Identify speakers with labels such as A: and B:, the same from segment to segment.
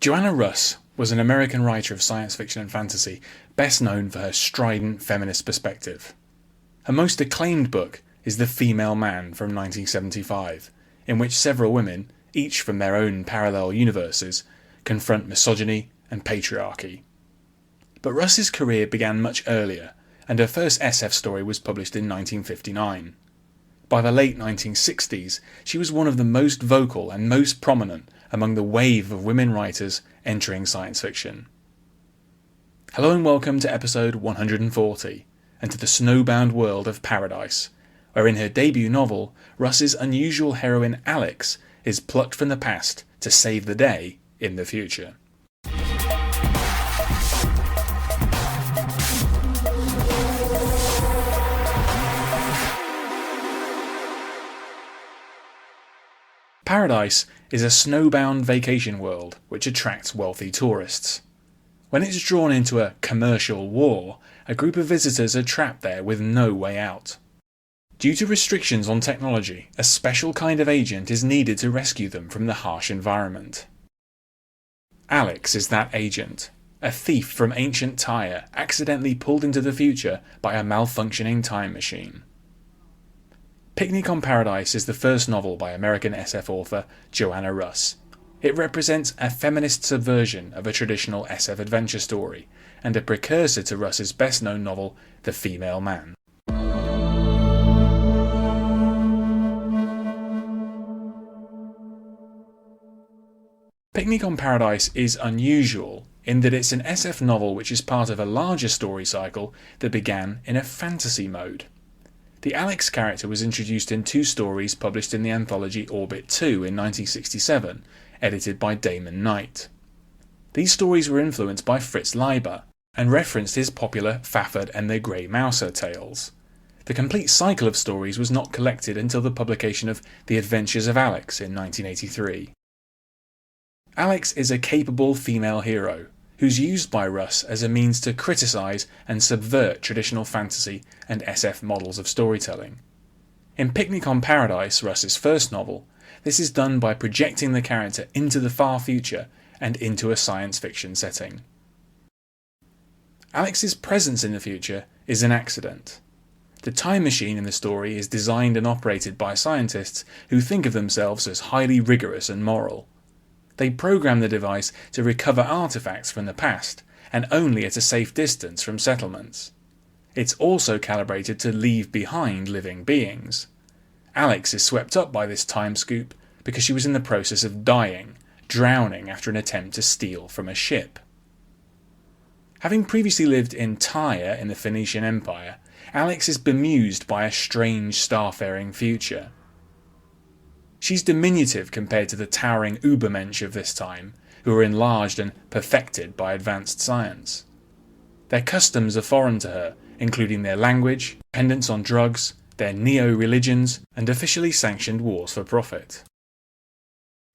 A: Joanna Russ was an American writer of science fiction and fantasy, best known for her strident feminist perspective. Her most acclaimed book is The Female Man from 1975, in which several women, each from their own parallel universes, confront misogyny and patriarchy. But Russ's career began much earlier, and her first SF story was published in 1959. By the late 1960s, she was one of the most vocal and most prominent among the wave of women writers entering science fiction. Hello and welcome to episode 140, and to the snowbound world of Paradise, where in her debut novel, Russ's unusual heroine Alex is plucked from the past to save the day in the future. Paradise is a snowbound vacation world which attracts wealthy tourists. When it's drawn into a commercial war, a group of visitors are trapped there with no way out. Due to restrictions on technology, a special kind of agent is needed to rescue them from the harsh environment. Alex is that agent, a thief from ancient Tyre accidentally pulled into the future by a malfunctioning time machine. Picnic on Paradise is the first novel by American SF author Joanna Russ. It represents a feminist subversion of a traditional SF adventure story, and a precursor to Russ's best-known novel, The Female Man. Picnic on Paradise is unusual in that it's an SF novel which is part of a larger story cycle that began in a fantasy mode. The Alex character was introduced in two stories published in the anthology Orbit 2 in 1967, edited by Damon Knight. These stories were influenced by Fritz Leiber, and referenced his popular Fafhrd and the Grey Mouser tales. The complete cycle of stories was not collected until the publication of The Adventures of Alex in 1983. Alex is a capable female hero, who's used by Russ as a means to criticise and subvert traditional fantasy and SF models of storytelling. In Picnic on Paradise, Russ's first novel, this is done by projecting the character into the far future and into a science fiction setting. Alex's presence in the future is an accident. The time machine in the story is designed and operated by scientists who think of themselves as highly rigorous and moral. They program the device to recover artifacts from the past, and only at a safe distance from settlements. It's also calibrated to leave behind living beings. Alex is swept up by this time scoop because she was in the process of drowning after an attempt to steal from a ship. Having previously lived in Tyre in the Phoenician Empire, Alex is bemused by a strange starfaring future. She's diminutive compared to the towering Ubermensch of this time, who are enlarged and perfected by advanced science. Their customs are foreign to her, including their language, dependence on drugs, their neo-religions, and officially sanctioned wars for profit.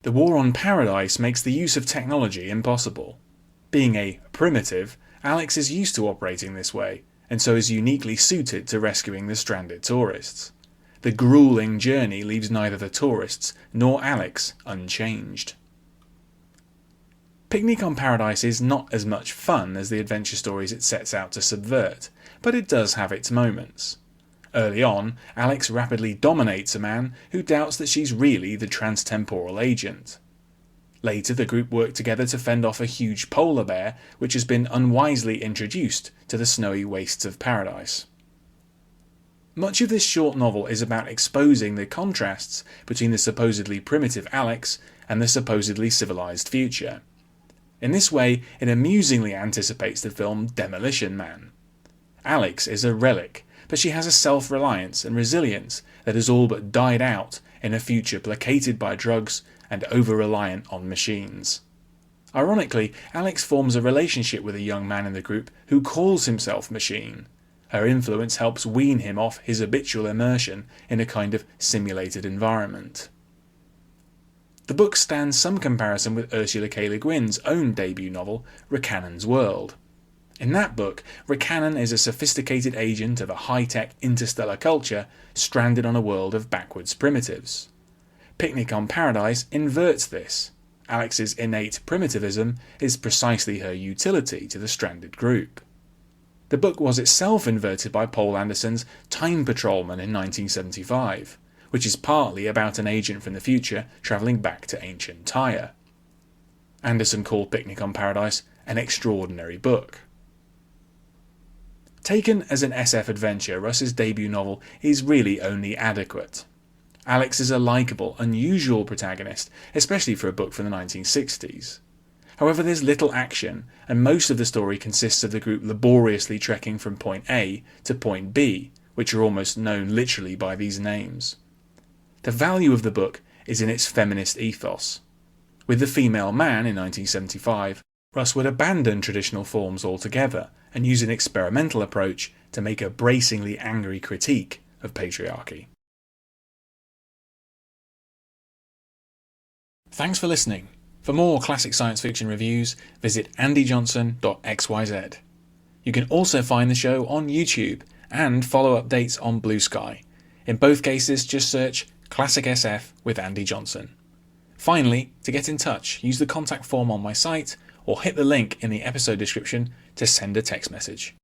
A: The war on Paradise makes the use of technology impossible. Being a primitive, Alex is used to operating this way, and so is uniquely suited to rescuing the stranded tourists. The grueling journey leaves neither the tourists nor Alex unchanged. Picnic on Paradise is not as much fun as the adventure stories it sets out to subvert, but it does have its moments. Early on, Alex rapidly dominates a man who doubts that she's really the transtemporal agent. Later, the group work together to fend off a huge polar bear which has been unwisely introduced to the snowy wastes of Paradise. Much of this short novel is about exposing the contrasts between the supposedly primitive Alex and the supposedly civilized future. In this way, it amusingly anticipates the film Demolition Man. Alex is a relic, but she has a self-reliance and resilience that has all but died out in a future placated by drugs and over-reliant on machines. Ironically, Alex forms a relationship with a young man in the group who calls himself Machine. Her influence helps wean him off his habitual immersion in a kind of simulated environment. The book stands some comparison with Ursula K. Le Guin's own debut novel, Ricannon's World. In that book, Riccannon is a sophisticated agent of a high-tech interstellar culture stranded on a world of backwards primitives. Picnic on Paradise inverts this. Alex's innate primitivism is precisely her utility to the stranded group. The book was itself inverted by Poul Anderson's Time Patrolman in 1975, which is partly about an agent from the future travelling back to ancient Tyre. Anderson called Picnic on Paradise an extraordinary book. Taken as an SF adventure, Russ's debut novel is really only adequate. Alex is a likeable, unusual protagonist, especially for a book from the 1960s. However, there's little action, and most of the story consists of the group laboriously trekking from point A to point B, which are almost known literally by these names. The value of the book is in its feminist ethos. With The Female Man in 1975, Russ would abandon traditional forms altogether and use an experimental approach to make a bracingly angry critique of patriarchy. Thanks for listening. For more classic science fiction reviews, visit andyjohnson.xyz. You can also find the show on YouTube and follow updates on Blue Sky. In both cases, just search Classic SF with Andy Johnson. Finally, to get in touch, use the contact form on my site or hit the link in the episode description to send a text message.